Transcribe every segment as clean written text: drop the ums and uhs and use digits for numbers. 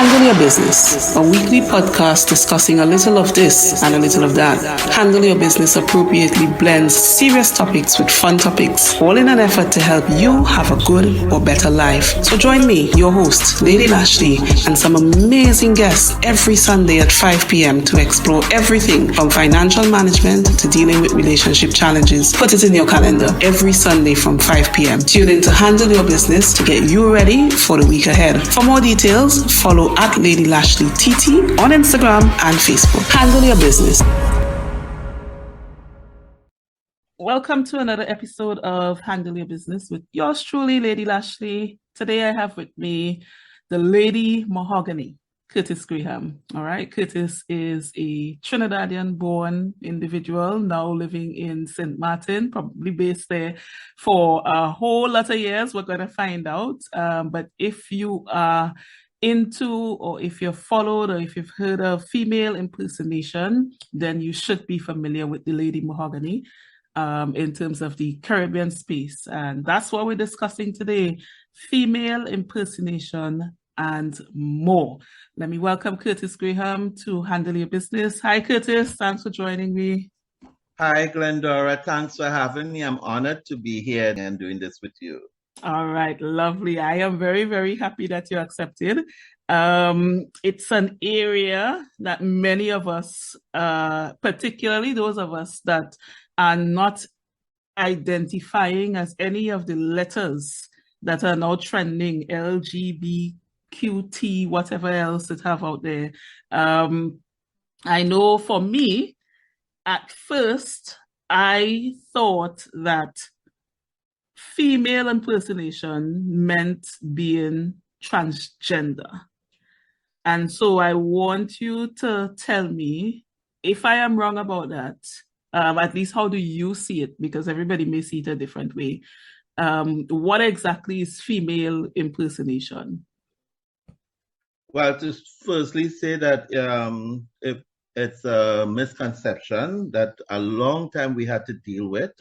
Handle Your Business, a weekly podcast discussing a little of this and a little of that. Handle Your Business appropriately blends serious topics with fun topics, all in an effort to help you have a good or better life. So join me, your host, Lady Lashley, and some amazing guests every Sunday at 5 p.m. to explore everything from financial management to dealing with relationship challenges. Put it in your calendar every Sunday from 5 p.m. Tune in to Handle Your Business to get you ready for the week ahead. For more details, follow at Lady Lashley TT on Instagram and Facebook. Handle Your Business. Welcome to another episode of Handle Your Business with yours truly, Lady Lashley. Today I have with me the Lady Mahagony, Curtis Graham. All right, Curtis is a Trinidadian-born individual now living in St. Martin, probably based there for a whole lot of years. We're going to find out. But if you are into, or if you've followed, or if you've heard of female impersonation, then you should be familiar with the Lady Mahagony in terms of the Caribbean space. And that's what we're discussing today, female impersonation and more. Let me welcome Curtis Graham to Handle Your Business. Hi, Curtis. Thanks for joining me. Hi, Glendora. Thanks for having me. I'm honored to be here and doing this with you. All right, lovely. I am very, very happy that you accepted. It's an area that many of us, particularly those of us that are not identifying as any of the letters that are now trending, LGBTQT, whatever else it have out there. I know for me, at first, I thought that female impersonation meant being transgender. And so I want you to tell me if I am wrong about that, at least how do you see it? Because everybody may see it a different way. What exactly is female impersonation? Well, to firstly say that it's a misconception that a long time we had to deal with.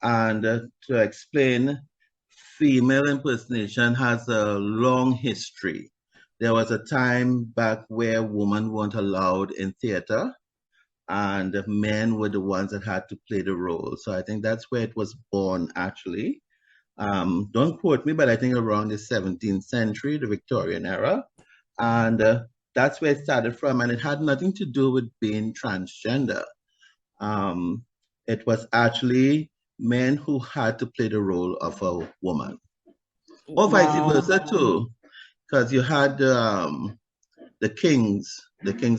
And to explain, female impersonation has a long history. There was a time back where women weren't allowed in theater and men were the ones that had to play the role. So I think that's where it was born, actually. Don't quote me, but I think around the 17th century, the Victorian era. And that's where it started from. And it had nothing to do with being transgender. It was actually men who had to play the role of a woman, or vice versa too, because you had the kings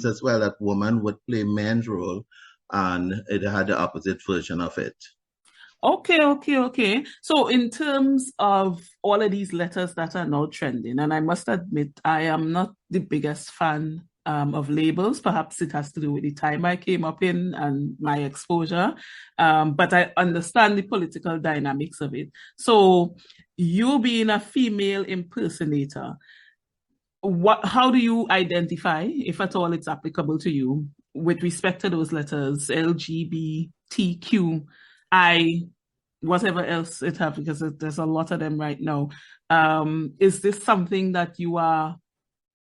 as well, that woman would play men's role, and it had the opposite version of it. Okay. So in terms of all of these letters that are now trending, and I must admit, I am not the biggest fan of labels. Perhaps it has to do with the time I came up in and my exposure, but I understand the political dynamics of it. So you being a female impersonator, how do you identify, if at all it's applicable to you, with respect to those letters, LGBTQI, whatever else it have, because there's a lot of them right now. Is this something that you are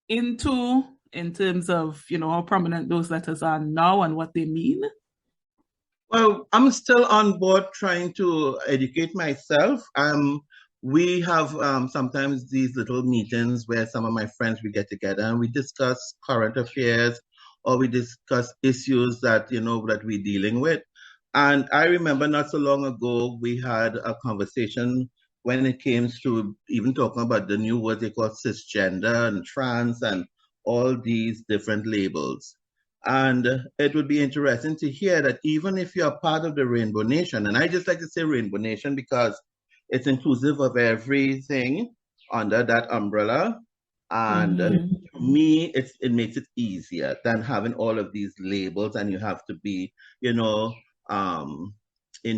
into in terms of, how prominent those letters are now and what they mean? Well, I'm still on board trying to educate myself. We have sometimes these little meetings where some of my friends, we get together and we discuss current affairs, or we discuss issues that, that we're dealing with. And I remember not so long ago, we had a conversation when it came to even talking about the new words they call cisgender and trans and all these different labels. And it would be interesting to hear that even if you're part of the Rainbow Nation, and I just like to say Rainbow Nation because it's inclusive of everything under that umbrella. And to me, it makes it easier than having all of these labels, and you have to be, in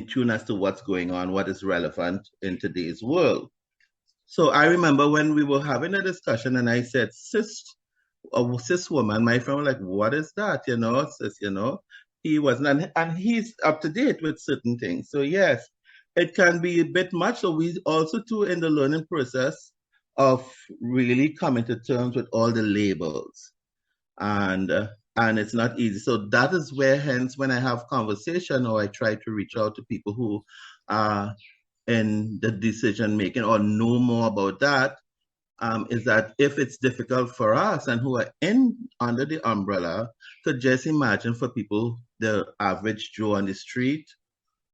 tune as to what's going on, what is relevant in today's world. So I remember when we were having a discussion and I said, cis woman, my friend was like, what is that? Cis, he wasn't, and he's up to date with certain things. So yes, it can be a bit much. So we also too, in the learning process, of really coming to terms with all the labels, and it's not easy. So that is where, hence, when I have conversation or I try to reach out to people who are in the decision making or know more about that, is that if it's difficult for us and who are in under the umbrella, to just imagine for people, the average Joe on the street,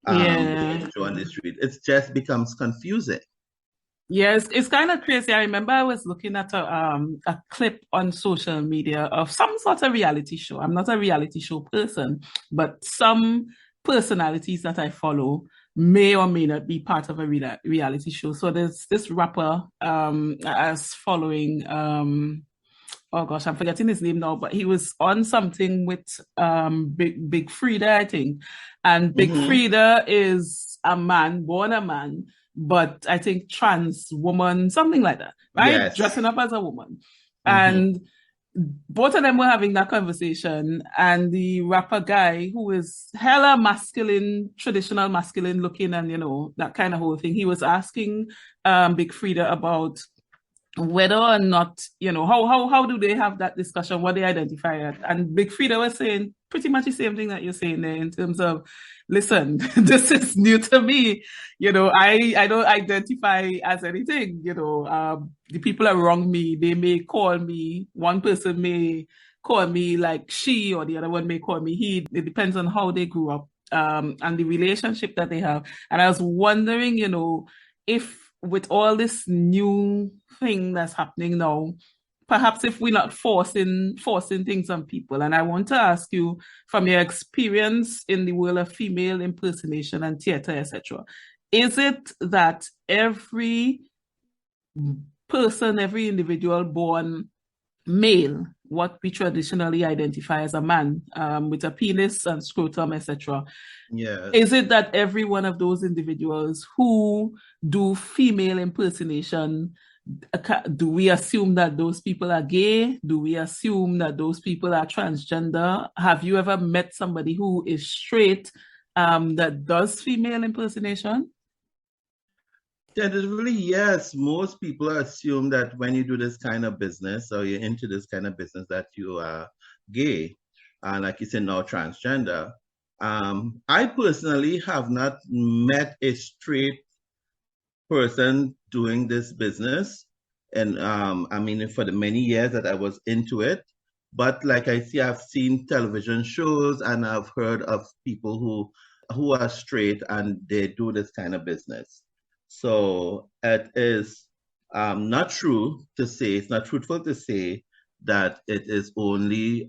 Yeah. Joe on the street, it just becomes confusing. Yeah, it's kind of crazy. I remember I was looking at a clip on social media of some sort of reality show. I'm not a reality show person, but some personalities that I follow may or may not be part of a reality show. So there's this rapper as following oh gosh, I'm forgetting his name now, but he was on something with Big Frida, I think. And Big Mm-hmm. Frida is a man, born a man, but I think trans woman, something like that, right? Yes. Dressing up as a woman. Mm-hmm. And both of them were having that conversation, and the rapper guy, who is hella masculine, traditional masculine looking, and that kind of whole thing, he was asking Big Frida about whether or not, how do they have that discussion, what they identify at. And Big Frida was saying pretty much the same thing that you're saying there, in terms of, listen, this is new to me. I don't identify as anything. The people around me, they may call me, one person may call me like she, or the other one may call me he. It depends on how they grew up, and the relationship that they have. And I was wondering, if with all this new thing that's happening now, perhaps if we're not forcing things on people. And I want to ask you, from your experience in the world of female impersonation and theater, etc., is it that every person, every individual born male, what we traditionally identify as a man, with a penis and scrotum, etc., Yes. is it that every one of those individuals who do female impersonation, do we assume that those people are gay? Do we assume that those people are transgender? Have you ever met somebody who is straight, that does female impersonation? Tentatively, yes. Most people assume that when you do this kind of business or you're into this kind of business that you are gay, and like you said, now transgender. I personally have not met a straight person doing this business, and I mean, for the many years that I was into it. But like I see, I've seen television shows and I've heard of people who are straight and they do this kind of business. So it is not true to say, it's not truthful to say that it is only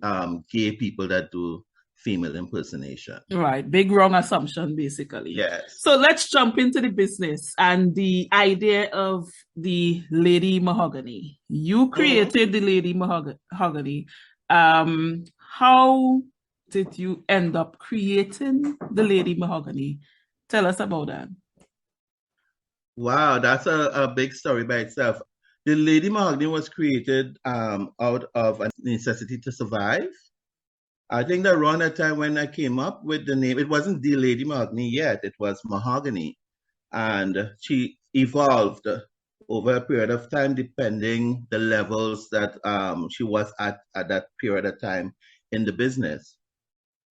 gay people that do female impersonation. Right, big wrong assumption, basically. Yes. So let's jump into the business and the idea of the Lady Mahagony. You Mhm. created the Lady Mahagony. How did you end up creating the Lady Mahagony? Tell us about that. Wow, that's a big story by itself. The Lady Mahogany was created out of a necessity to survive. I think that around that time when I came up with the name, it wasn't the Lady Mahogany yet, it was Mahogany. And she evolved over a period of time, depending the levels that she was at that period of time in the business.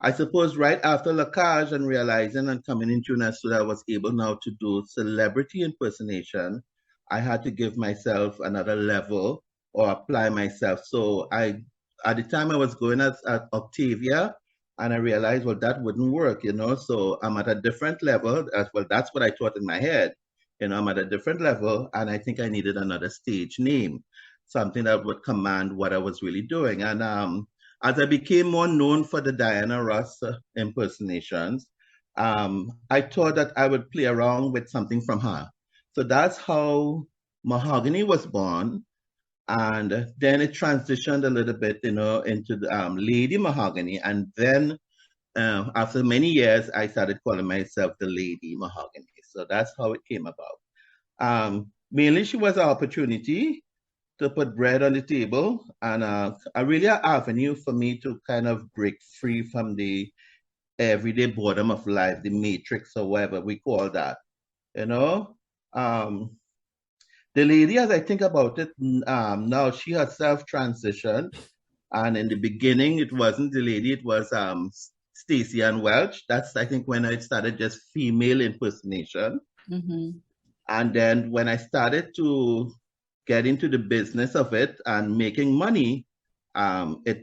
I suppose right after Lacage and realizing and coming into tune as so that I was able now to do celebrity impersonation, I had to give myself another level or apply myself. So at the time I was going at Octavia, and I realized, well, that wouldn't work, So I'm at a different level. Well, that's what I thought in my head. I'm at a different level, and I think I needed another stage name, something that would command what I was really doing. And as I became more known for the Diana Ross impersonations, I thought that I would play around with something from her. So that's how Mahogany was born. And then it transitioned a little bit, into the Lady Mahogany. And then after many years, I started calling myself the Lady Mahogany. So that's how it came about. Mainly, she was an opportunity to put bread on the table and a really an avenue for me to kind of break free from the everyday boredom of life, the matrix or whatever we call that, you know. Um, The lady, as I think about it, now she herself transitioned. And in the beginning, it wasn't the lady, it was Stacey Ann Welch. That's, I think, when I started just female impersonation. Mm-hmm. And then when I started to get into the business of it and making money,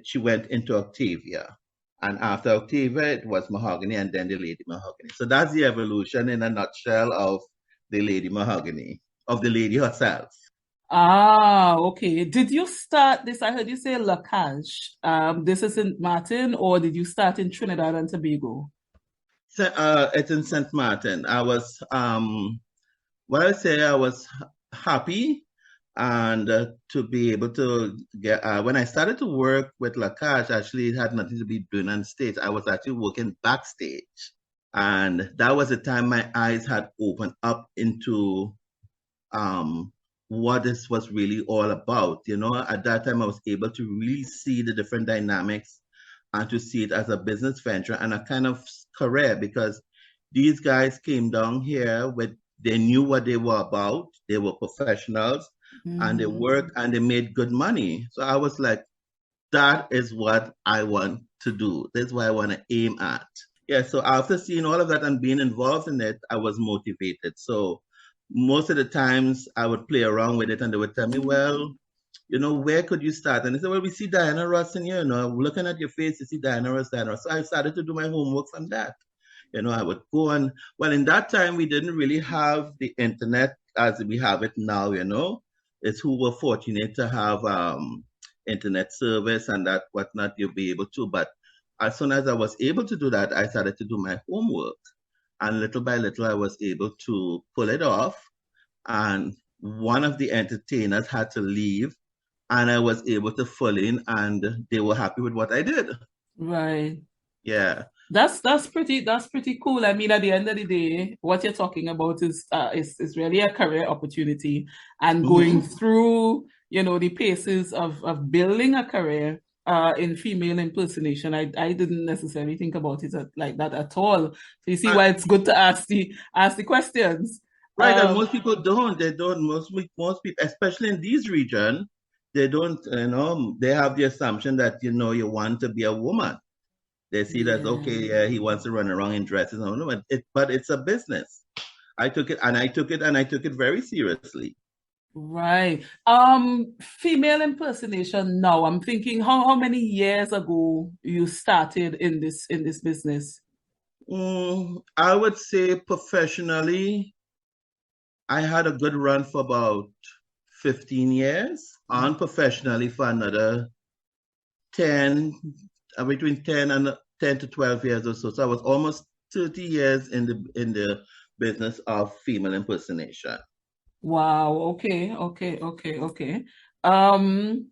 she went into Octavia. And after Octavia, it was Mahogany and then the Lady Mahagony. So that's the evolution in a nutshell of the Lady Mahagony, of the lady herself. Ah, okay. Did you start this? I heard you say La Cage. This is in Martin, or did you start in Trinidad and Tobago? It's in St. Martin. I was, what I say, I was happy and to be able to get, when I started to work with Lakash, actually, it had nothing to be doing on stage. I was actually working backstage. And that was the time my eyes had opened up into what this was really all about. You know, at that time, I was able to really see the different dynamics and to see it as a business venture and a kind of career because these guys came down here with, they knew what they were about. They were professionals and they worked and they made good money. So I was like, that is what I want to do. That's what I want to aim at. Yeah, so after seeing all of that and being involved in it, I was motivated. So most of the times I would play around with it and they would tell me, well, you know, where could you start? And they said, well, we see Diana Ross in here, you know, looking at your face, you see Diana Ross, Diana Ross. So I started to do my homework from that. You know, I would go on. Well, in that time, we didn't really have the internet as we have it now, you know. It's who were fortunate to have internet service and that whatnot, you'll be able to. But as soon as I was able to do that, I started to do my homework. And little by little, I was able to pull it off. And one of the entertainers had to leave and I was able to fill in and they were happy with what I did. Right. Yeah. That's pretty cool. I mean, at the end of the day, what you're talking about is really a career opportunity and going Mm-hmm. through, you know, the paces of building a career in female impersonation. I didn't necessarily think about it like that at all. So you see why it's good to ask the questions. Right, and most people don't. They don't. Most people, especially in these regions, they don't. You know, they have the assumption that you know you want to be a woman. They see that okay, Yeah. yeah, he wants to run around in dresses. No, no, but it's a business. I took it, and I took it, and I took it very seriously. Right. Female impersonation now. I'm thinking how many years ago you started in this business? I would say professionally, I had a good run for about 15 years. Unprofessionally for another 10, between 10 and 10 to 12 years or so. So I was almost 30 years in the business of female impersonation. Wow. Okay. Um,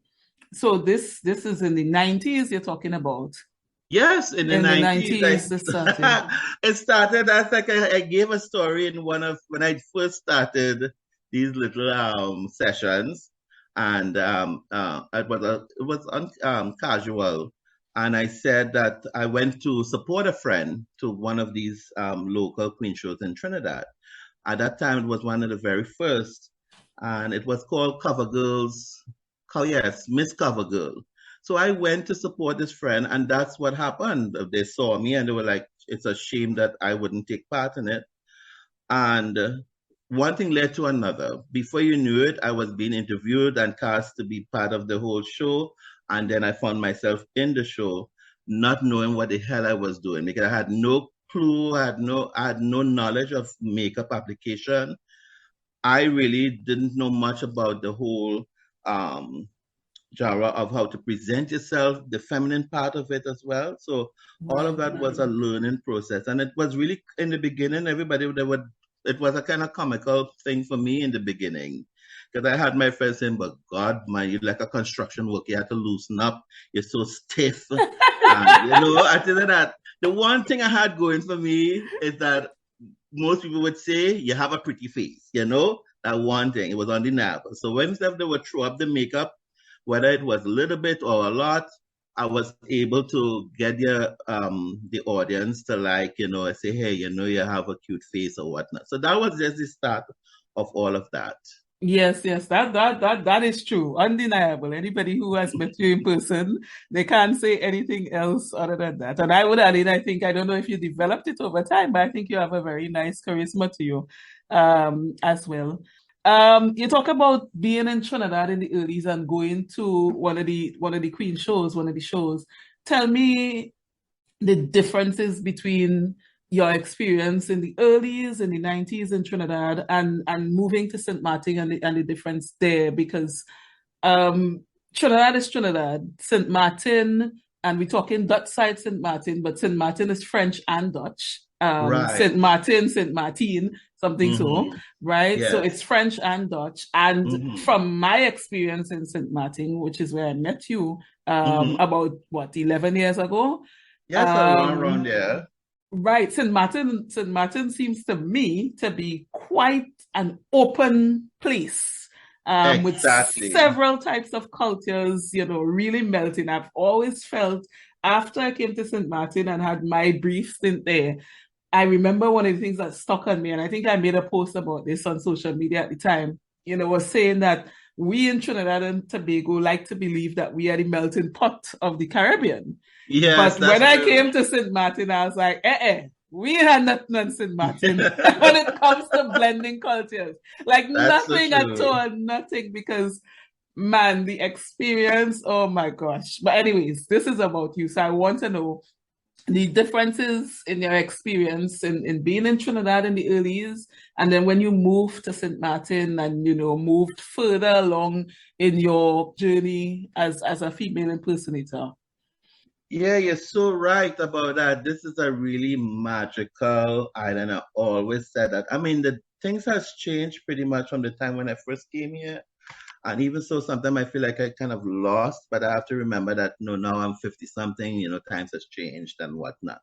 so this is in the 90s you're talking about. Yes, in the In the 90s, 90s this started. it started as like I gave a story in one of when I first started these little sessions, and it was casual, and I said that I went to support a friend to one of these local queen shows in Trinidad. At that time, it was one of the very first, and it was called Cover Girls. Yes, Miss Cover Girl. So I went to support this friend, and that's what happened. They saw me and they were like, it's a shame that I wouldn't take part in it. And one thing led to another. Before you knew it, I was being interviewed and cast to be part of the whole show. And then I found myself in the show, not knowing what the hell I was doing because I had no clue, I had no knowledge of makeup application. I really didn't know much about the whole um, genre of how to present yourself, the feminine part of it as well. So all of that was a Right. learning process, and it was really in the beginning. Everybody they would. It was a kind of comical thing for me in the beginning. Because I had my friends saying, but God, man, you're like a construction worker. You have to loosen up. You're so stiff. And, you know, I tell you that the one thing I had going for me is that most people would say you have a pretty face, you know, that one thing. It was undeniable. So when stuff they would throw up the makeup, whether it was a little bit or a lot, I was able to get the audience to like, you know, say, hey, you know, you have a cute face or whatnot. So that was just the start of all of that. Yes, yes, that is true, undeniable. Anybody who has met you in person, they can't say anything else other than that. And I would add in, I think I don't know if you developed it over time, but I think you have a very nice charisma to you, as well. You talk about being in Trinidad in the earlys and going to one of the Queen shows, one of the shows. Tell me the differences between your experience in the earlys in the 90s in Trinidad and moving to St. Martin and the difference there because um Trinidad is Trinidad, St. Martin, and we're talking Dutch side St. Martin, but St. Martin is French and Dutch. Right. St. Martin, St. Martin, something so, Mm-hmm. right? So Yes. it's French and Dutch. And Mm-hmm. from my experience in St. Martin, which is where I met you, Mm-hmm. about what, 11 years ago, Yes, around um, there. right, St. Martin seems to me to be quite an open place, with Exactly. several types of cultures, really melting. I've always felt after I came to St. Martin and had my brief stint there, I remember one of the things that stuck on me, and I think I made a post about this on social media at the time, was saying that we in Trinidad and Tobago like to believe that we are the melting pot of the Caribbean. Yes, But when that's I true. came to St. Martin, I was like, we had nothing on St. Martin when it comes to blending cultures. Like That's so nothing at true. all, nothing, because man, the experience, oh my gosh. But anyways, this is about you. So I want to know the differences in your experience in being in Trinidad in the earlys, and then when you moved to St. Martin and moved further along in your journey as a female impersonator. Yeah, you're so right about that. This is a really magical island. I always said that. I mean, the things has changed pretty much from the time when I first came here. And even so, sometimes I feel like I kind of lost, but I have to remember that no, now I'm 50 something, times has changed and whatnot.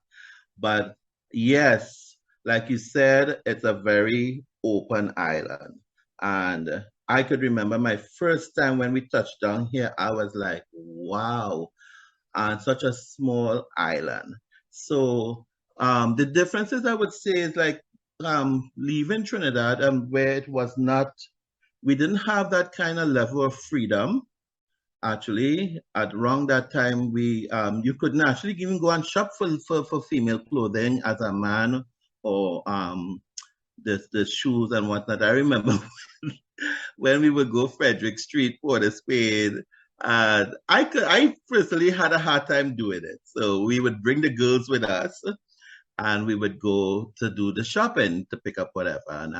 But yes, like you said, it's a very open island. And I could remember my first time when we touched down here, I was like, wow, and such a small island. So the differences I would say is like leaving Trinidad and where it was not, we didn't have that kind of level of freedom. Actually, at around that time, we you couldn't actually even go and shop for female clothing as a man or the shoes and whatnot. I remember when we would go Frederick Street, Port of Spain, and I personally had a hard time doing it. So we would bring the girls with us, and we would go to do the shopping to pick up whatever. And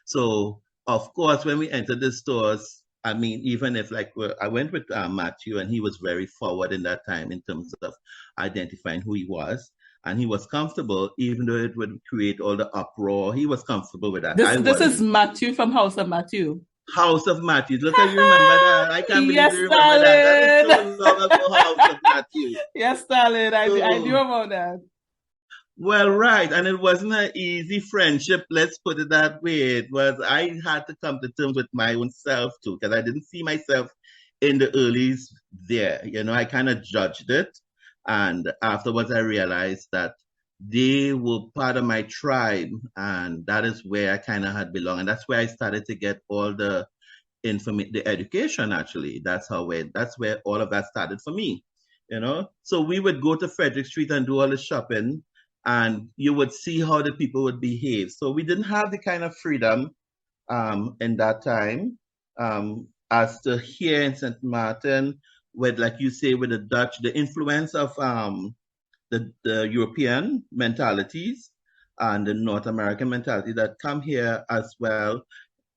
so of course, when we entered the stores, I mean, even if like I went with Matthew, and he was very forward in that time in terms of identifying who he was. And he was comfortable, even though it would create all the uproar. He was comfortable with that. This I this is wasn't. Matthew from House of Matthew. House of Matthews. Look how you remember that. I can't believe Yes, you remember that. That is so darling. long ago, House of Matthews. Yes, darling. I knew So, about that. well, right. And it wasn't an easy friendship, let's put it that way. It was, I had to come to terms with my own self too, because I didn't see myself in the earlys there. I kind of judged it. And afterwards, I realized that they were part of my tribe. And that is where I kind of had belonged. And that's where I started to get all the education actually. That's where all of that started for me. So we would go to Frederick Street and do all the shopping, and you would see how the people would behave. So we didn't have the kind of freedom in that time as to here in St. Martin, with, like you say, with the Dutch, the influence of the European mentalities and the North American mentality that come here as well.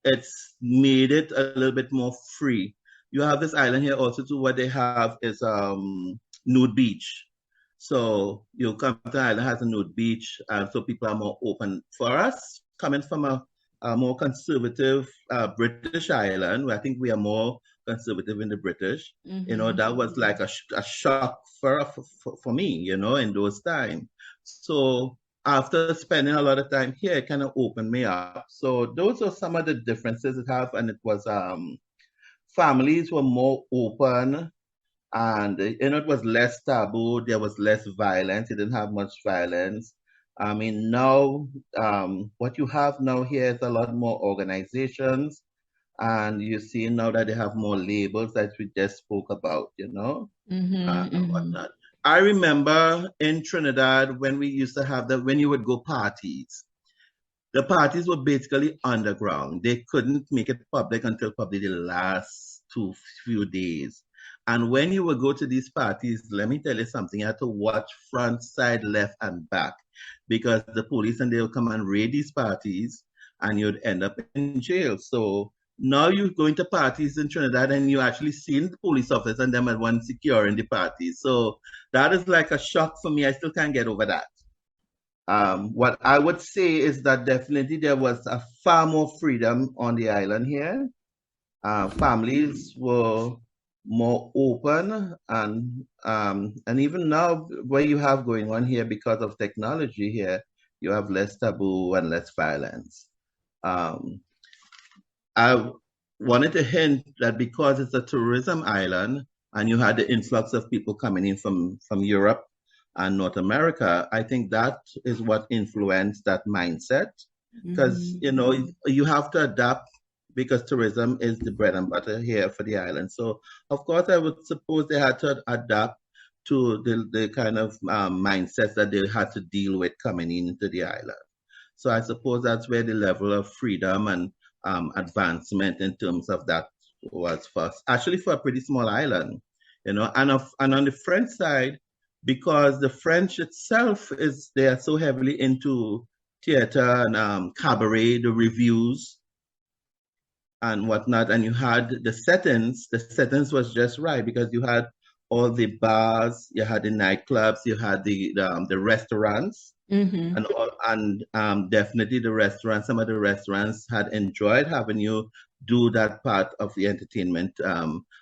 It's made it a little bit more free. You have this island here also too. What they have is nude beach. So you come to the island has a nude beach, so people are more open. For us, coming from a more conservative British island, where I think we are more conservative in the British. That was like a shock for me. In those times. So after spending a lot of time here, it kind of opened me up. So those are some of the differences it have, and it was families were more open, and it was less taboo. There was less violence. It didn't have much violence. I mean, now what you have now here is a lot more organizations, and you see now that they have more labels that we just spoke about, and whatnot. I remember in Trinidad when we used to have when you would go parties. The parties were basically underground. They couldn't make it public until probably the last few days. And when you would go to these parties, let me tell you something, you had to watch front, side, left, and back because the police and they'll come and raid these parties and you'd end up in jail. So now you're going to parties in Trinidad and you actually seeing the police officers and them at one securing the parties. So that is like a shock for me. I still can't get over that. What I would say is that definitely there was a far more freedom on the island here. Families were more open, and even now, what you have going on here because of technology here, you have less taboo and less violence. I wanted to hint that because it's a tourism island and you had the influx of people coming in from Europe and North America, I think that is what influenced that mindset. Because, you have to adapt because tourism is the bread and butter here for the island. So, of course, I would suppose they had to adapt to the kind of mindsets that they had to deal with coming into the island. So I suppose that's where the level of freedom and advancement in terms of that was first, actually for a pretty small island, and on the French side, because the French itself they are so heavily into theater and cabaret, the reviews and whatnot, and you had the settings was just right because you had all the bars, you had the nightclubs, you had the restaurants, and definitely the restaurants. Some of the restaurants had enjoyed having you do that part of the entertainment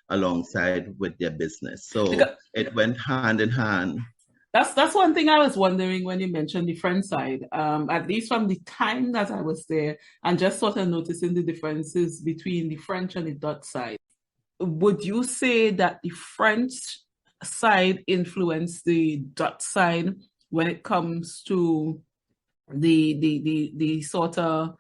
alongside with their business. So it went hand in hand. That's one thing I was wondering when you mentioned the French side. At least from the time that I was there, and just sort of noticing the differences between the French and the Dutch side. Would you say that the French side influenced the Dutch side when it comes to the sort of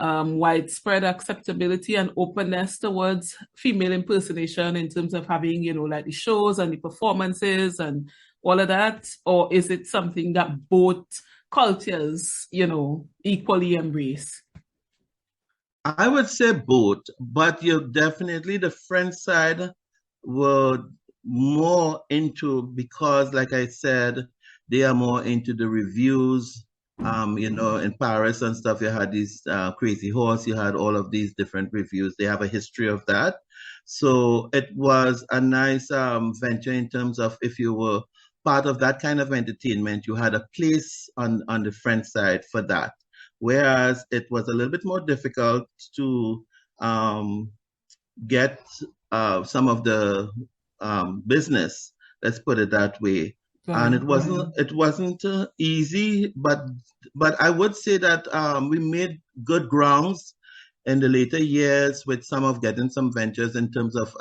widespread acceptability and openness towards female impersonation in terms of having, like the shows and the performances and all of that? Or is it something that both cultures, equally embrace? I would say both, but definitely the French side were more into, because like I said, they are more into the reviews. In Paris and stuff, you had these Crazy Horse, you had all of these different reviews. They have a history of that. So it was a nice venture in terms of if you were part of that kind of entertainment, you had a place on the French side for that. Whereas it was a little bit more difficult to get some of the business, let's put it that way. And it wasn't easy, but I would say that we made good grounds in the later years with getting some ventures in terms of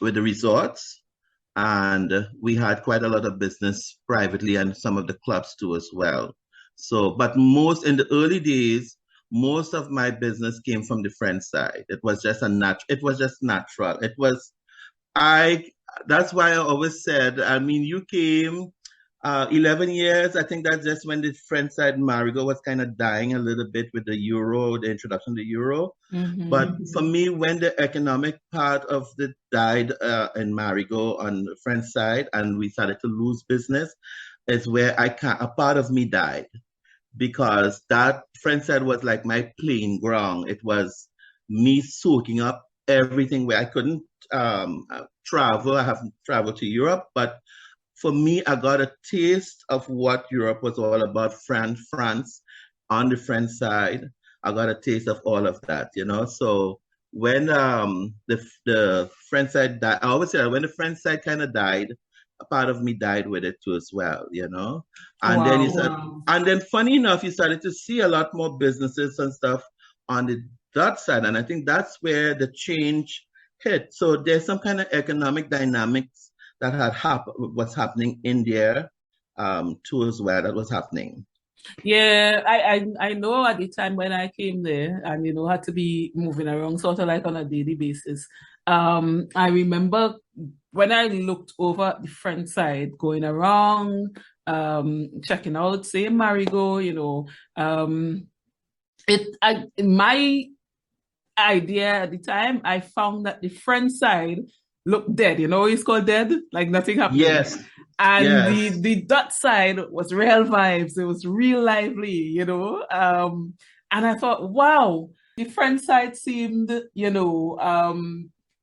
with the resorts, and we had quite a lot of business privately and some of the clubs too as well. So, but in the early days, most of my business came from the French side. It was just natural. That's why I always said, you came 11 years. I think that's just when the French side Marigot was kind of dying a little bit with the euro, the introduction of the euro. But for me, when the economic part of it died in Marigot on the French side and we started to lose business, is where a part of me died, because that French side was like my playing ground. It was me soaking up everything where I couldn't travel. I haven't traveled to Europe, but for me, I got a taste of what Europe was all about. France on the French side, I got a taste of all of that, So when the French side died, I always say when the French side kind of died, a part of me died with it too as well, And then funny enough, you started to see a lot more businesses and stuff on the Dutch side, and I think that's where the change hit. So there's some kind of economic dynamics that was happening in there too as well. That was happening. Yeah, I know at the time when I came there and had to be moving around sort of like on a daily basis. I remember when I looked over at the front side, going around, checking out, say Marigo, my idea at the time, I found that the front side looked dead. It's called dead, like nothing happening. Yes, And yes. the dot side was real vibes. It was real lively. And I thought, wow, the front side seemed,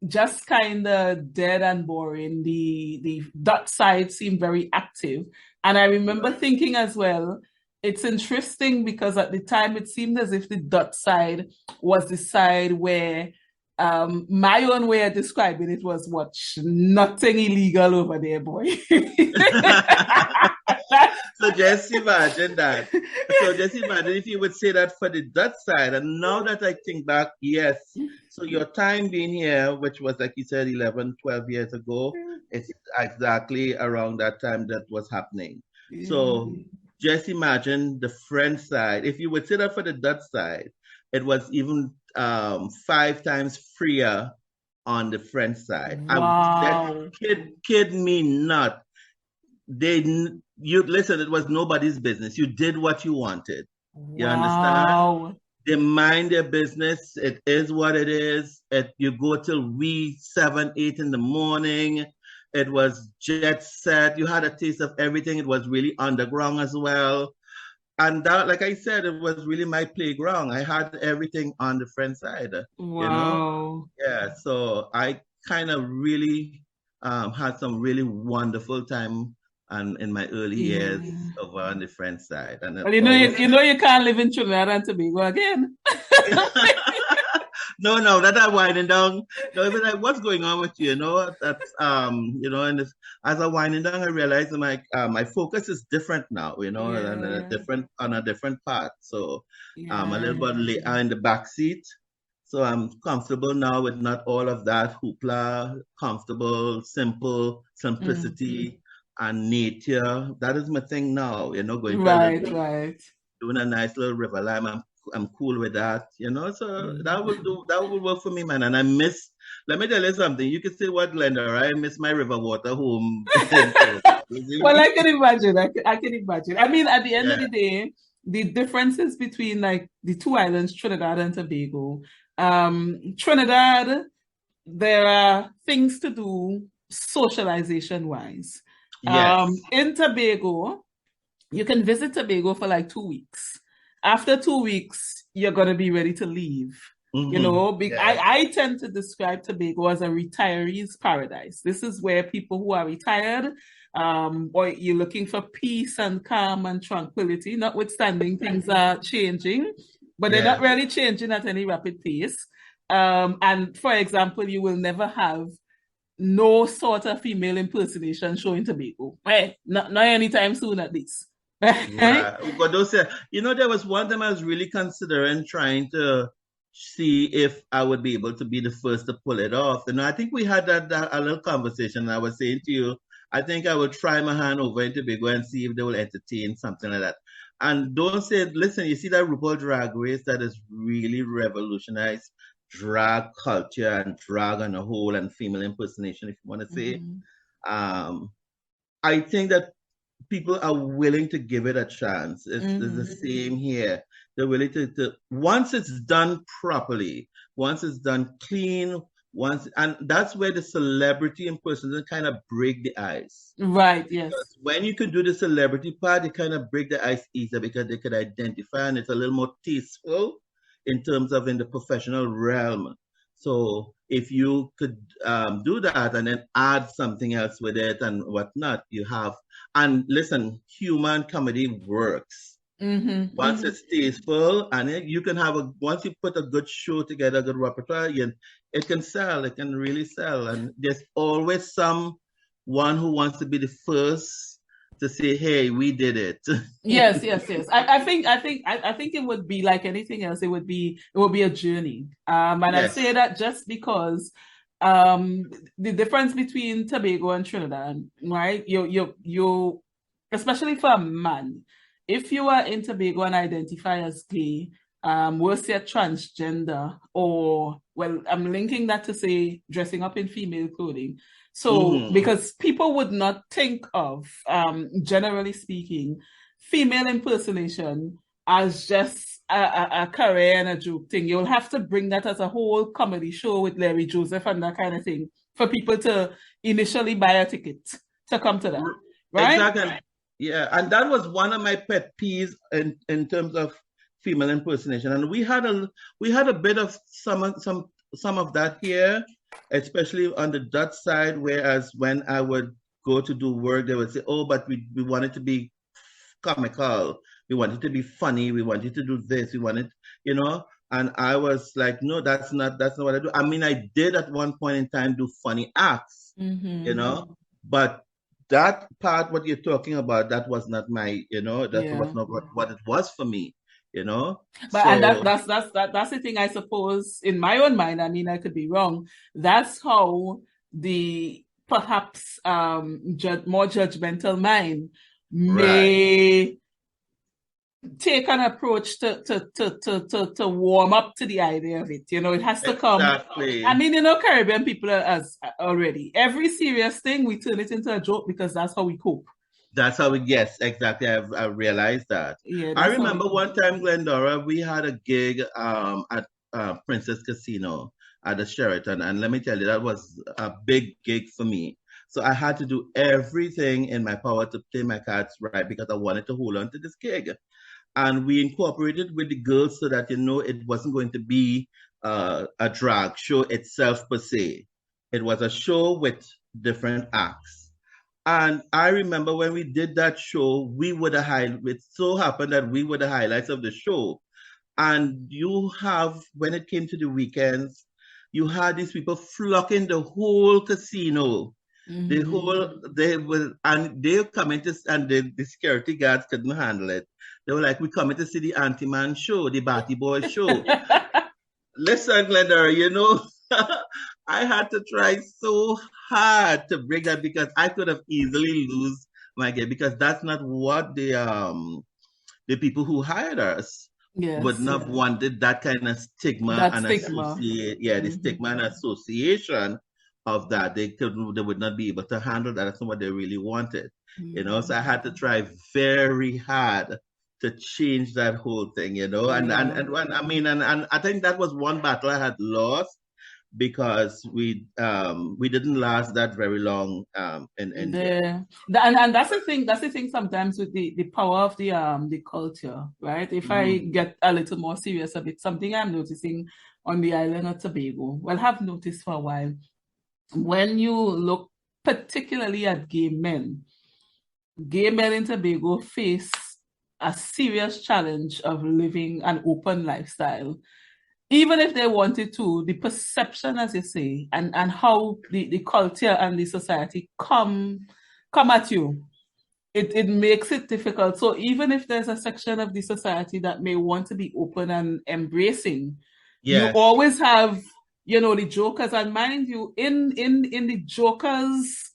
just kind of dead and boring. The dot side seemed very active. And I remember thinking as well, it's interesting because at the time it seemed as if the dot side was the side where my own way of describing it was what nothing illegal over there, boy. So just imagine that. So just imagine if you would say that for the Dutch side. And now that I think back, yes. So your time being here, which was like you said, 11, 12 years ago, it's exactly around that time that was happening. So just imagine the French side. If you would say that for the Dutch side, it was even 5 times freer on the French side. Wow. Kid me not. You listen, it was nobody's business. You did what you wanted. You understand? Wow. They mind their business. It is what it is. You go till wee 7, 8 in the morning. It was jet set. You had a taste of everything. It was really underground as well. And that, like I said, it was really my playground. I had everything on the French side, Wow. Yeah, so I kind of really had some really wonderful time and in my early years Yeah. over on the French side. And it Well, always you can't live in Trinidad and Tobago again. no, that I'm winding down. No, it was like, what's going on with you? That's and as I'm winding down, I realize my focus is different now, and Yeah. on a different path. So a Yeah. little bit later in the back seat. So I'm comfortable now with not all of that hoopla, comfortable, simple, simplicity, and nature. That is my thing now, going for a little Right, right. doing a nice little river lime. I'm cool with that, So that would work for me, man. And I miss. Let me tell you something. You can say what, Glenda, right? I miss my river water home in Trinidad. Well, I can imagine. I can imagine. I mean, at the end of Yeah. the day, the differences between like the two islands, Trinidad and Tobago. Trinidad, there are things to do socialization wise. Yes. In Tobago, you can visit Tobago for like 2 weeks. After 2 weeks, you're gonna be ready to leave. Yes. I tend to describe Tobago as a retiree's paradise. This is where people who are retired, or you're looking for peace and calm and tranquility, notwithstanding things are changing, but they're not Yes. really changing at any rapid pace. And for example, you will never have no sort of female impersonation show in Tobago. Hey, not anytime soon at least. Right? Right. But those, there was one time I was really considering trying to see if I would be able to be the first to pull it off. And I think we had that a little conversation. I was saying to you, I think I would try my hand over in Tobago and see if they will entertain something like that. And don't say, listen, you see that RuPaul Drag Race that has really revolutionized drag culture and drag on a whole and female impersonation, if you want to say. Um, I think that people are willing to give it a chance. It's the same here. They're willing once it's done properly, once it's done clean, and that's where the celebrity impersonation kind of break the ice. Right, yes. Because when you can do the celebrity part, you kind of break the ice easier because they could identify and it's a little more tasteful in terms of in the professional realm. So if you could do that and then add something else with it and whatnot, you have. And listen, human comedy works. Once it's tasteful, and you can have once you put a good show together, a good repertoire, it can sell. It can really sell. And there's always someone who wants to be the first to say, "Hey, we did it." Yes. I think it would be like anything else. It would be a journey. And I say that just because the difference between Tobago and Trinidad, right? You especially for a man, if you are in Tobago and identify as gay, we'll say transgender, or, well, I'm linking that to say dressing up in female clothing. So, because people would not think of, generally speaking, female impersonation as just a career and a joke thing. You'll have to bring that as a whole comedy show with Larry Joseph and that kind of thing for people to initially buy a ticket to come to that, right? Exactly. Yeah, and that was one of my pet peeves in terms of female impersonation, and we had a bit of some of that here, especially on the Dutch side. Whereas when I would go to do work, they would say, "Oh, but we wanted to be comical, we wanted to be funny, we wanted to do this, we wanted, you know." And I was like, "No, that's not what I do." I mean, I did at one point in time do funny acts, you know, but that part, what you're talking about, that was not my, that was not what it was for me, you know. But so, and that's the thing, I suppose, in my own mind. I mean, I could be wrong. That's how the perhaps more judgmental mind may take an approach to warm up to the idea of it. You know, it has to come. Exactly. I mean, you know, Caribbean people are as already. Every serious thing, we turn it into a joke because that's how we cope. That's how we, yes, exactly. I realized that. Yeah, I remember one time, Glendora, we had a gig at Princess Casino at the Sheraton. And let me tell you, that was a big gig for me. So I had to do everything in my power to play my cards right because I wanted to hold on to this gig. And we incorporated with the girls so that, it wasn't going to be a drag show itself per se. It was a show with different acts. And I remember when we did that show, it so happened that we were the highlights of the show. And when it came to the weekends, you had these people flocking the whole casino. They'll come in and the security guards couldn't handle it. They were like, "We coming to see the Anti-Man show, the Batty Boy show." Listen, Glenda, I had to try so hard to bring that because I could have easily lose my game because that's not what the people who hired us would not have wanted, that kind of stigma and the stigma and association of that. They would not be able to handle that. That's not what they really wanted, So I had to try very hard to change that whole thing, and I think that was one battle I had lost because we didn't last that very long and that's the thing. That's the thing sometimes with the power of the culture, right? If I get a little more serious a bit, something I'm noticing on the island of Tobago, well, have noticed for a while, when you look particularly at gay men in Tobago face a serious challenge of living an open lifestyle. Even if they wanted to, the perception, as you say, and how the culture and the society come at you, it makes it difficult. So even if there's a section of the society that may want to be open and embracing, you always have, the jokers. And mind you, in the jokers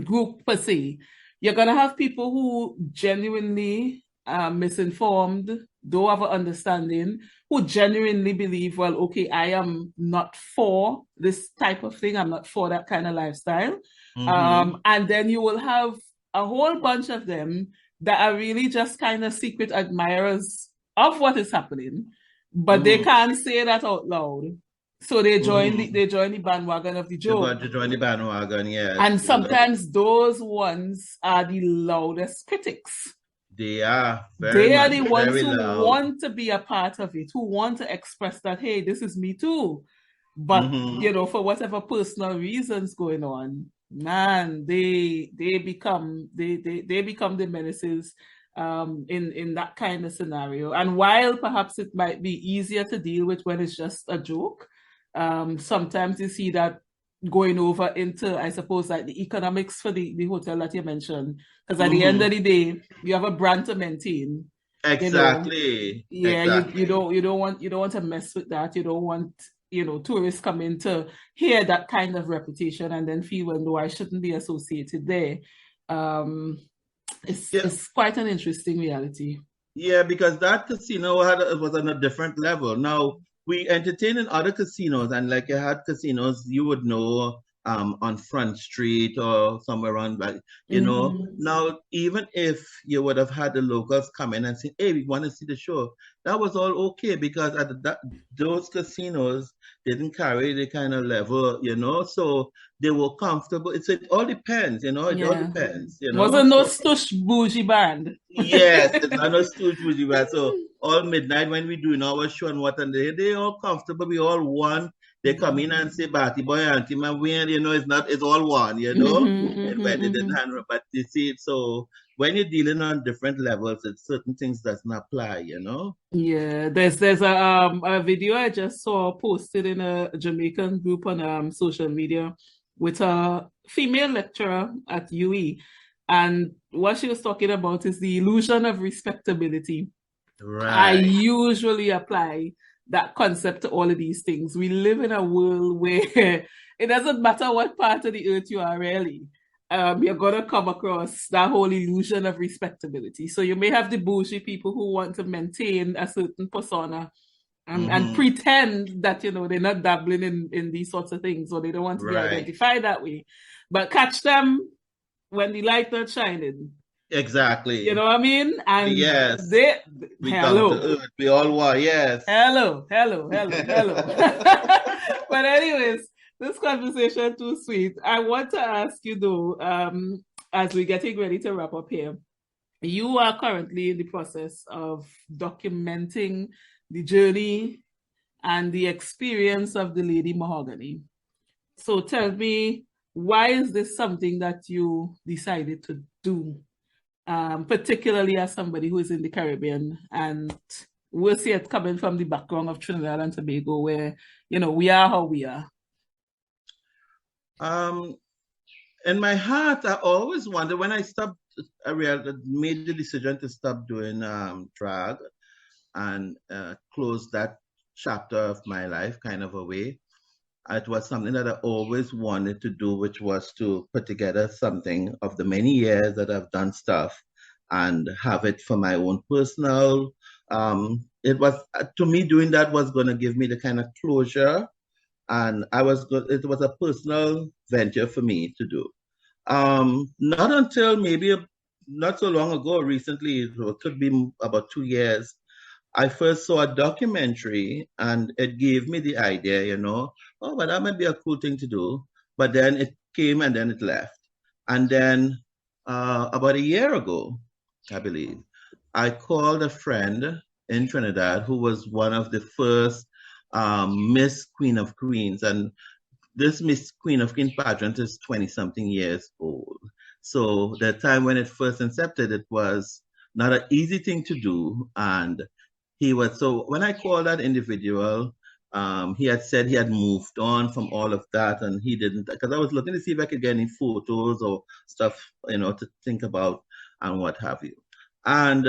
group per se, you're going to have people who genuinely misinformed, don't have an understanding, who genuinely believe, well, okay, I am not for this type of thing. I'm not for that kind of lifestyle. And then you will have a whole bunch of them that are really just kind of secret admirers of what is happening, but they can't say that out loud. So they join the bandwagon of the joke. They join the bandwagon, yeah. And sometimes those ones are the loudest critics. They are the ones who want to be a part of it, who want to express that, hey, this is me too. But for whatever personal reasons going on, man, they become the menaces in that kind of scenario. And while perhaps it might be easier to deal with when it's just a joke, sometimes you see that going over into, I suppose, like the economics for the hotel that you mentioned, because at the end of the day, you have a brand to maintain. Exactly. You don't want to mess with that. You don't want tourists coming to hear that kind of reputation and then feel, well, no, I shouldn't be associated there. It's quite an interesting reality. Yeah, because that casino was on a different level. Now we entertain in other casinos, and like you had casinos, you would know on Front Street or somewhere around, like Now even if you would have had the locals come in and say, "Hey, we want to see the show," that was all okay because those casinos didn't carry the kind of level, so they were comfortable. It all depends, It all Yeah. depends, Wasn't no So. stush bougie band. Yes, it's not a stooge bougie, right? So all midnight when we doing our show and what, and they all comfortable. We all one. They come in and say, "Batty boy, auntie man, it's all one, And when they didn't handle, but you see, so when you're dealing on different levels, it's certain things doesn't apply, Yeah, there's a video I just saw posted in a Jamaican group on social media with a female lecturer at UE, and what she was talking about is the illusion of respectability. I Right. usually apply that concept to all of these things. We live in a world where it doesn't matter what part of the earth you are, really. You're gonna come across that whole illusion of respectability. So you may have the bougie people who want to maintain a certain persona and pretend that they're not dabbling in these sorts of things, or they don't want to be Right. identified that way. But catch them when the light not shining. Exactly. You know what I mean? And yes. We down to earth. We all want, yes. Hello. But anyways, this conversation too sweet. I want to ask you though, as we're getting ready to wrap up here, you are currently in the process of documenting the journey and the experience of the Lady Mahagony. So tell me, why is this something that you decided to do? Particularly as somebody who is in the Caribbean, and we'll see it coming from the background of Trinidad and Tobago, where we are how we are. In my heart, I always wonder when I made the decision to stop doing drag and close that chapter of my life, kind of a way. It was something that I always wanted to do, which was to put together something of the many years that I've done stuff and have it for my own personal. It was, to me, doing that was going to give me the kind of closure, and it was a personal venture for me to do. Not until maybe not so long ago, recently, it could be about 2 years, I first saw a documentary and it gave me the idea, oh, but that might be a cool thing to do. But then it came and then it left. And then about a year ago, I believe, I called a friend in Trinidad who was one of the first Miss Queen of Queens. And this Miss Queen of Queens pageant is 20-something years old. So the time when it first incepted, it was not an easy thing to do. And so when I called that individual, he had said he had moved on from all of that and he didn't, because I was looking to see if I could get any photos or stuff, to think about and what have you. And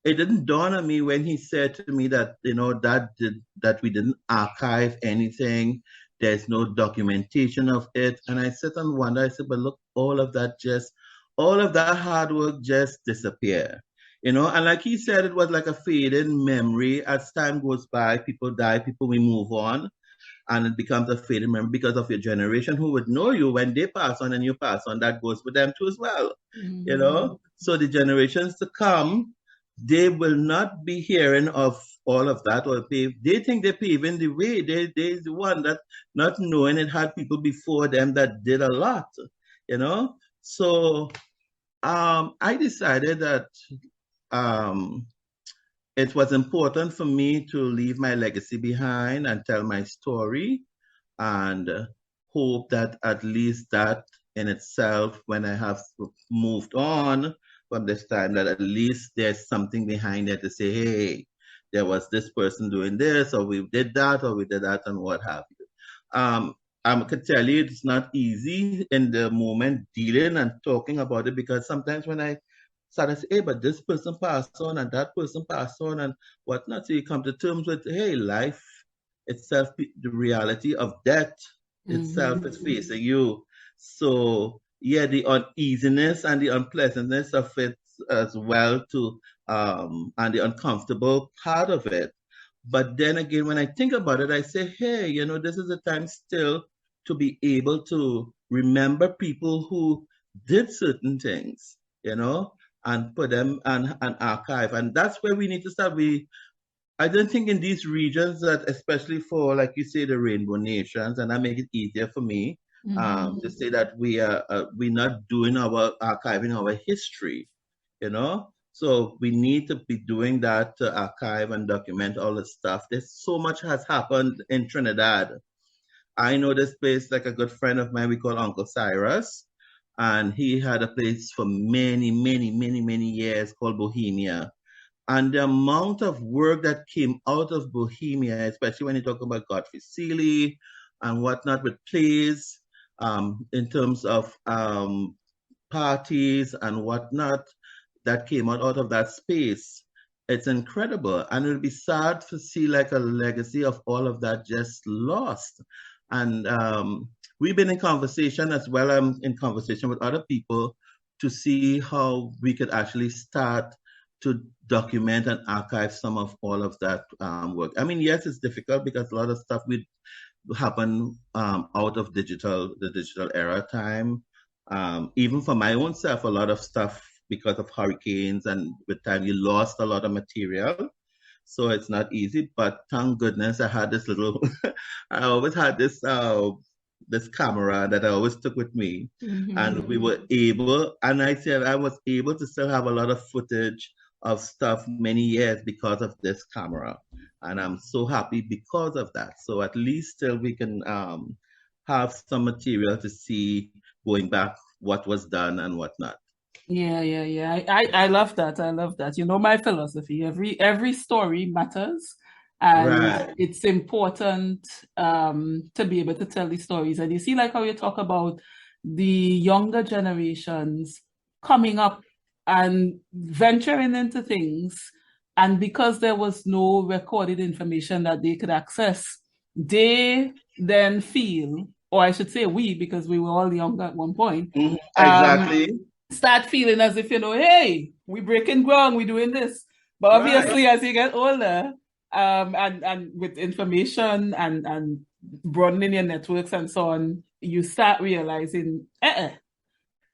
it didn't dawn on me when he said to me that, that we didn't archive anything. There's no documentation of it. And I sit and wonder, I said, but look, all of that hard work just disappeared. And like he said, it was like a fading memory. As time goes by, people die, people we move on, and it becomes a fading memory because of your generation who would know you when they pass on and you pass on. That goes for them too as well. So the generations to come, they will not be hearing of all of that, or they think they're paving the way. They're the one that not knowing it had people before them that did a lot. So I decided that it was important for me to leave my legacy behind and tell my story, and hope that at least that in itself, when I have moved on from this time, that at least there's something behind it to say, hey, there was this person doing this, or we did that, and what have you. I could tell you it's not easy in the moment dealing and talking about it, because sometimes when I started to say, hey, but this person passed on and that person passed on and whatnot, so you come to terms with, hey, life itself, the reality of death itself is facing you. So the uneasiness and the unpleasantness of it as well too, and the uncomfortable part of it. But then again, when I think about it, I say, hey, this is a time still to be able to remember people who did certain things, and put them and archive. And that's where we need to start. I don't think in these regions that, especially for, like you say, the Rainbow Nations, and that make it easier for me to say that we're not doing our archiving our history, So we need to be doing that to archive and document all the stuff. There's so much has happened in Trinidad. I know this place like a good friend of mine we call Uncle Cyrus, and he had a place for many, many, many, many years called Bohemia. And the amount of work that came out of Bohemia, especially when you talk about Godfrey Seeley and whatnot with plays, in terms of parties and whatnot, that came out of that space. It's incredible. And it'll be sad to see like a legacy of all of that just lost. And we've been in conversation as well. I'm in conversation with other people to see how we could actually start to document and archive some of all of that work. I mean, yes, it's difficult because a lot of stuff would happen out of the digital era time. Even for my own self, a lot of stuff because of hurricanes and with time you lost a lot of material. So it's not easy, but thank goodness I had this little, I always had this camera that I always took with me. And we were able, and I said I was able to still have a lot of footage of stuff many years because of this camera. And I'm so happy because of that. So at least still we can have some material to see going back what was done and whatnot. Yeah. I love that. I love that. My philosophy, every story matters. And it's important to be able to tell these stories. And you see like how you talk about the younger generations coming up and venturing into things. And because there was no recorded information that they could access, they then feel, or I should say we, because we were all young at one point, exactly, start feeling as if, hey, we breaking ground, we doing this. But obviously, as you get older, and with information and broadening your networks and so on, you start realizing,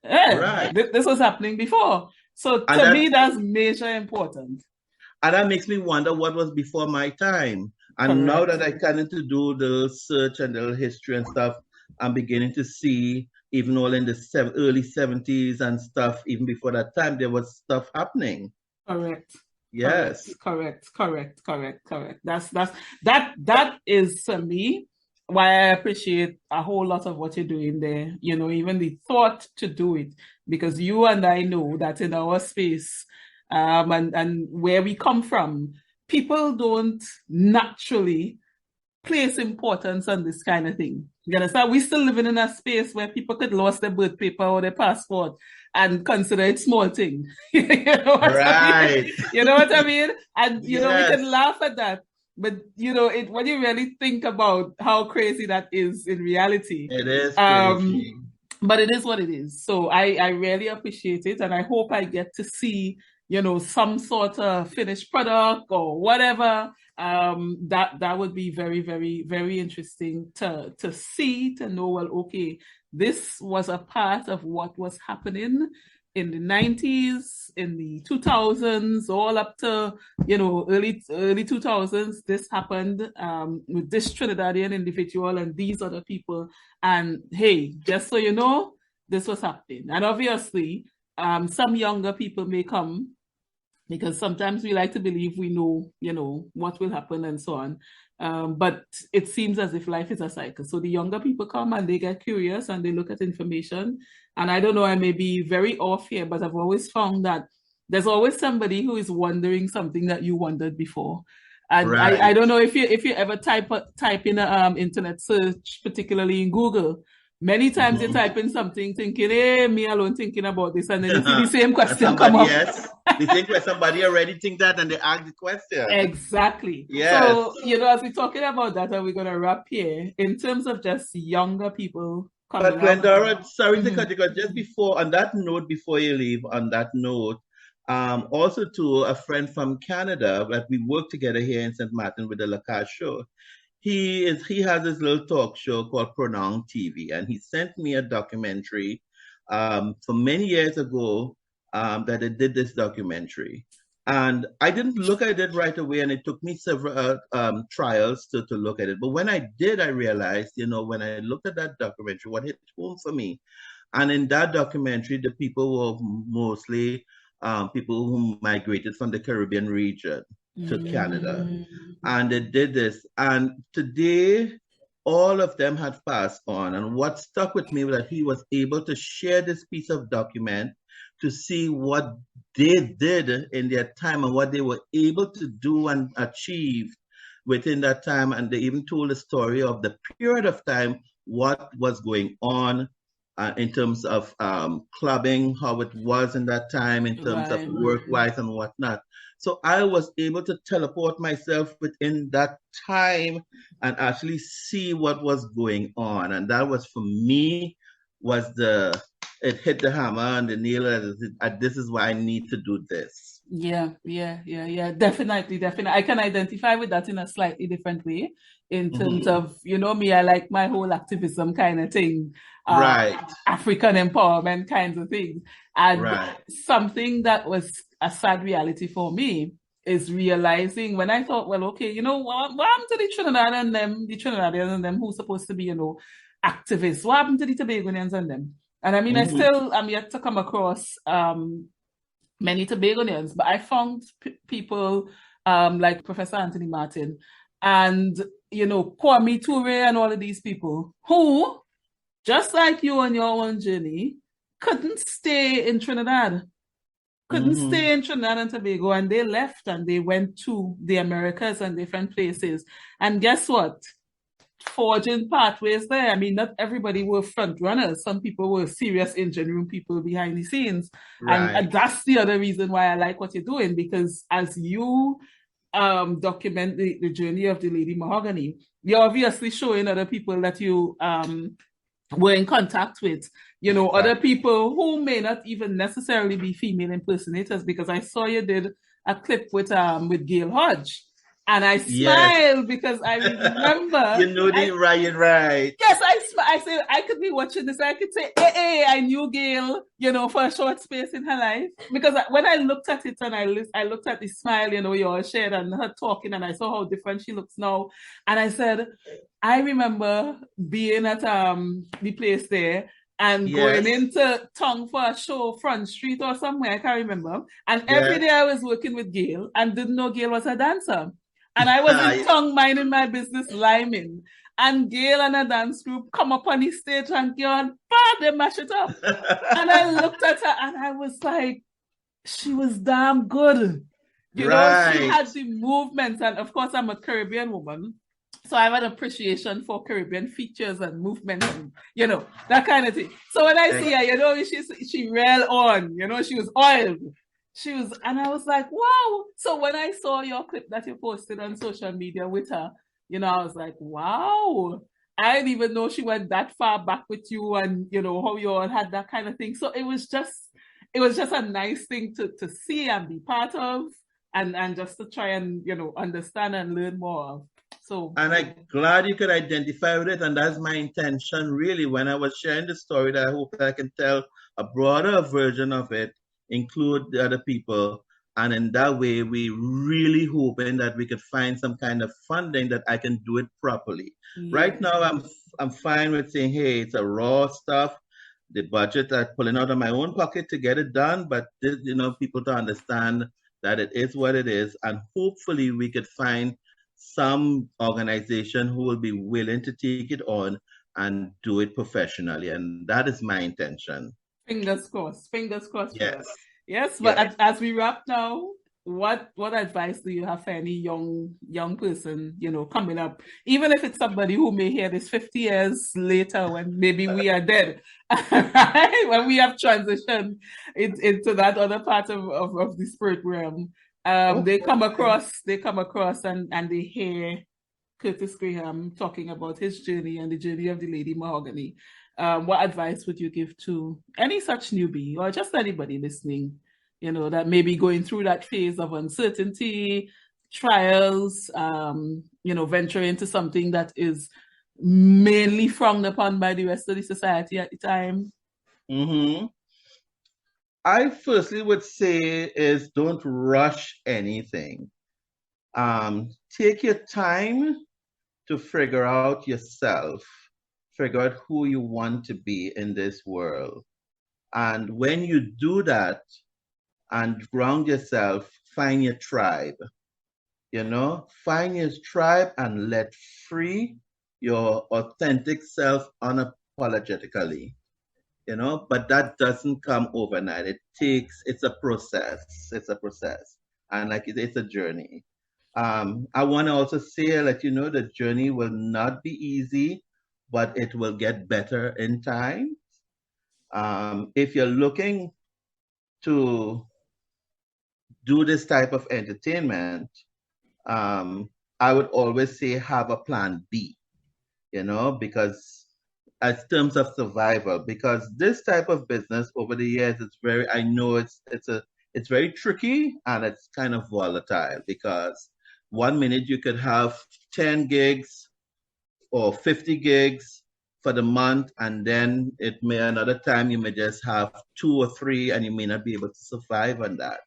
this was happening before. So to me, that's major important. And that makes me wonder what was before my time. And now that I started to do the search and the history and stuff, I'm beginning to see, even all in the early 70s and stuff, even before that time, there was stuff happening. Correct. Yes. Correct. That is, for me, why I appreciate a whole lot of what you're doing there. Even the thought to do it, because you and I know that in our space, and where we come from, people don't naturally place importance on this kind of thing. You understand? We're still living in a space where people could lose their birth paper or their passport and consider it small thing. You know what I mean? You know what I mean? And we can laugh at that. But when you really think about how crazy that is in reality, it is crazy. But it is what it is. So I really appreciate it, and I hope I get to see some sort of finished product or whatever. That would be very, very, very interesting to see, to know, well, okay, this was a part of what was happening in the 90s, in the 2000s, all up to, early 2000s. This happened with this Trinidadian individual and these other people. And hey, just so you know, this was happening. And obviously, some younger people may come, because sometimes we like to believe we know, what will happen and so on. But it seems as if life is a cycle. So the younger people come and they get curious and they look at information. And I don't know, I may be very off here, but I've always found that there's always somebody who is wondering something that you wondered before. And I don't know if you ever type in an internet search, particularly in Google. Many times you type in something thinking, hey, me alone thinking about this, and then you see the same question come up. Yes, they think that somebody already think that and they ask the question. Exactly. Yes. So, as we're talking about that, and we're going to wrap here, in terms of just younger people coming But up. Glendora, sorry to Mm-hmm. cut you, but just before, on that note, before you leave, on that note, also to a friend from Canada that we work together here in St. Martin with the Lacasse show. He has his little talk show called Pronoun TV, and he sent me a documentary from many years ago that I did this documentary. And I didn't look at it right away, and it took me several trials to look at it. But when I did, I realized, when I looked at that documentary, what hit home for me. And in that documentary, the people were mostly people who migrated from the Caribbean region to Canada. And they did this. And today, all of them had passed on. And what stuck with me was that he was able to share this piece of document to see what they did in their time and what they were able to do and achieve within that time. And they even told the story of the period of time, what was going on in terms of clubbing, how it was in that time, in terms of work-wise and whatnot. So I was able to teleport myself within that time and actually see what was going on. And that was, for me, it hit the hammer and the nail. This is why I need to do this. Yeah. Definitely. I can identify with that in a slightly different way in terms of, me, I like my whole activism kind of thing. Right. African empowerment kinds of things. And something that was a sad reality for me is realizing when I thought, well, okay, what happened to the Trinidadians and them who's supposed to be, activists? What happened to the Tobagonians and them? And I mean, I'm yet to come across many Tobagonians, but I found people like Professor Anthony Martin and, Kwame Ture and all of these people who, just like you on your own journey, couldn't stay in Trinidad. Stay in Trinidad and Tobago, and they left and they went to the Americas and different places. And guess what? Forging pathways there. I mean, not everybody were front runners. Some people were serious engine room people behind the scenes. And that's the other reason why I like what you're doing, because as you document the journey of the Lady Mahagony, you're obviously showing other people that you were in contact with, other people who may not even necessarily be female impersonators, because I saw you did a clip with Gail Hodge. And I smiled because I remember. Right. Yes, I said I could be watching this. I could say, hey, I knew Gail, for a short space in her life. Because when I looked at it and I looked at the smile, you all shared and her talking, and I saw how different she looks now. And I said, I remember being at the place there and going into Tongue for a show, Front Street or somewhere, I can't remember. And every day I was working with Gail and didn't know Gail was a dancer. And I was in Tongue minding my business, liming. And Gail and a dance group come up on the stage and they mash it up. And I looked at her and I was like, she was damn good. She had the movements. And of course, I'm a Caribbean woman. So I have an appreciation for Caribbean features and movements and, that kind of thing. So when I see her, she real on, she was oiled. And I was like, wow. So when I saw your clip that you posted on social media with her, I was like, wow. I didn't even know she went that far back with you and, how you all had that kind of thing. So it was just a nice thing to see and be part of and just to try and, understand and learn more of. So, and I'm glad you could identify with it. And that's my intention, really, when I was sharing the story, that I hope that I can tell a broader version of it, include the other people, and in that way we really hoping that we could find some kind of funding that I can do it properly. Right now I'm fine with saying, hey, it's a raw stuff, the budget I'm pulling out of my own pocket to get it done, but people to understand that it is what it is, and hopefully we could find some organization who will be willing to take it on and do it professionally, and that is my intention. Fingers crossed. Yes, but as we wrap now, what advice do you have for any young person, coming up, even if it's somebody who may hear this 50 years later when maybe we are dead, right? When we have transitioned into that other part of the spirit realm, they come across and they hear Curtis Graham talking about his journey and the journey of the Lady Mahagony. what advice would you give to any such newbie or just anybody listening, that may be going through that phase of uncertainty, trials, venturing into something that is mainly frowned upon by the rest of the society at the time? I firstly would say is don't rush anything. Take your time to figure out yourself, figure out who you want to be in this world. And when you do that and ground yourself, find your tribe, find your tribe and let free your authentic self unapologetically, but that doesn't come overnight. It's a process. And it's a journey. I want to also say, the journey will not be easy, but it will get better in time. If you're looking to do this type of entertainment, I would always say have a plan B, because as terms of survival, because this type of business over the years, I know it's very tricky and it's kind of volatile, because 1 minute you could have 10 gigs or 50 gigs for the month, and then another time you may just have 2 or 3 and you may not be able to survive on that.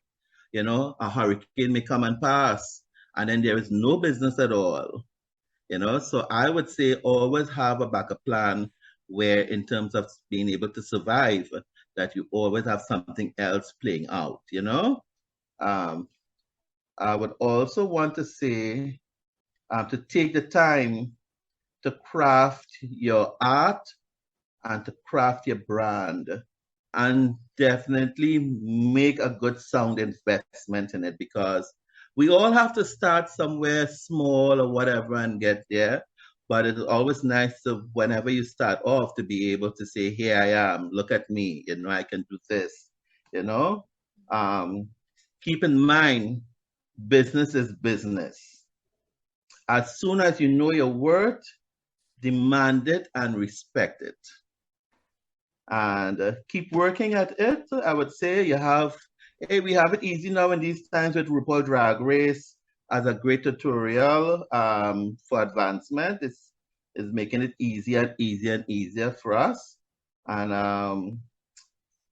A hurricane may come and pass and then there is no business at all. So I would say always have a backup plan where in terms of being able to survive, that you always have something else playing out, I would also want to say to take the time to craft your art and to craft your brand, and definitely make a good sound investment in it, because we all have to start somewhere small or whatever and get there. But it's always nice to, whenever you start off, to be able to say, here I am, look at me, I can do this, Keep in mind, business is business. As soon as you know your worth, demand it and respect it. And keep working at it. I would say we have it easy now in these times with RuPaul Drag Race as a great tutorial for advancement. It's making it easier and easier and easier for us. And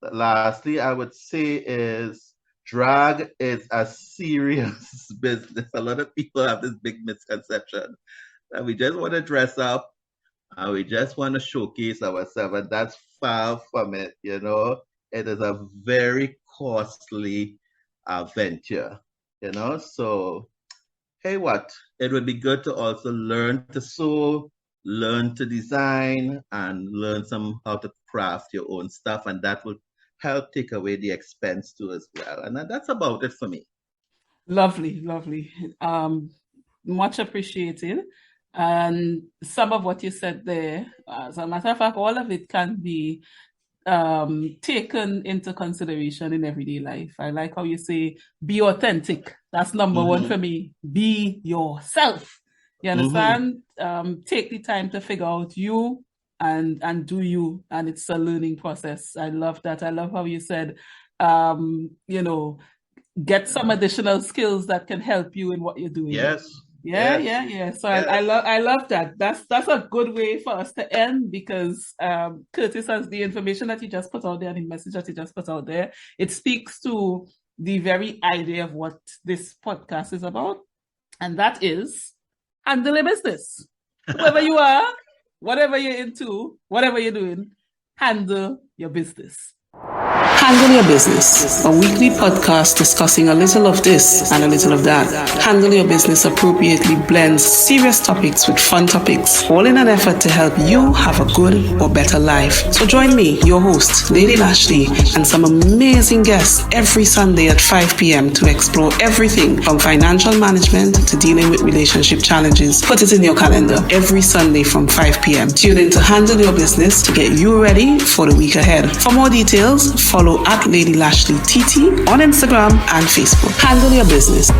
lastly, I would say is drag is a serious business. A lot of people have this big misconception that we just want to dress up and we just want to showcase ourselves, and that's far from it. It is a very costly venture. So hey, it would be good to also learn to sew, learn to design, and learn how to craft your own stuff, and that will help take away the expense too as well. And that's about it for me. Lovely. Much appreciated. And some of what you said there, as a matter of fact, all of it can be taken into consideration in everyday life. I like how you say, be authentic. That's number one for me. Be yourself. You understand? Take the time to figure out you and do you, and it's a learning process. I love that. I love how you said, get some additional skills that can help you in what you're doing. Yes. Yeah. So yes. I love that. That's a good way for us to end, because Curtis has the information that he just put out there and the message that he just put out there. It speaks to the very idea of what this podcast is about, and that is handle your business. Whoever you are, whatever you're into, whatever you're doing, handle your business. Handle Your Business, a weekly podcast discussing a little of this and a little of that. Handle Your Business appropriately blends serious topics with fun topics, all in an effort to help you have a good or better life. So join me, your host, Lady Lashley, and some amazing guests every Sunday at 5 p.m. to explore everything from financial management to dealing with relationship challenges. Put it in your calendar every Sunday from 5 p.m. Tune in to Handle Your Business to get you ready for the week ahead. For more details, follow at Lady Lashley TT on Instagram and Facebook. Handle Your Business.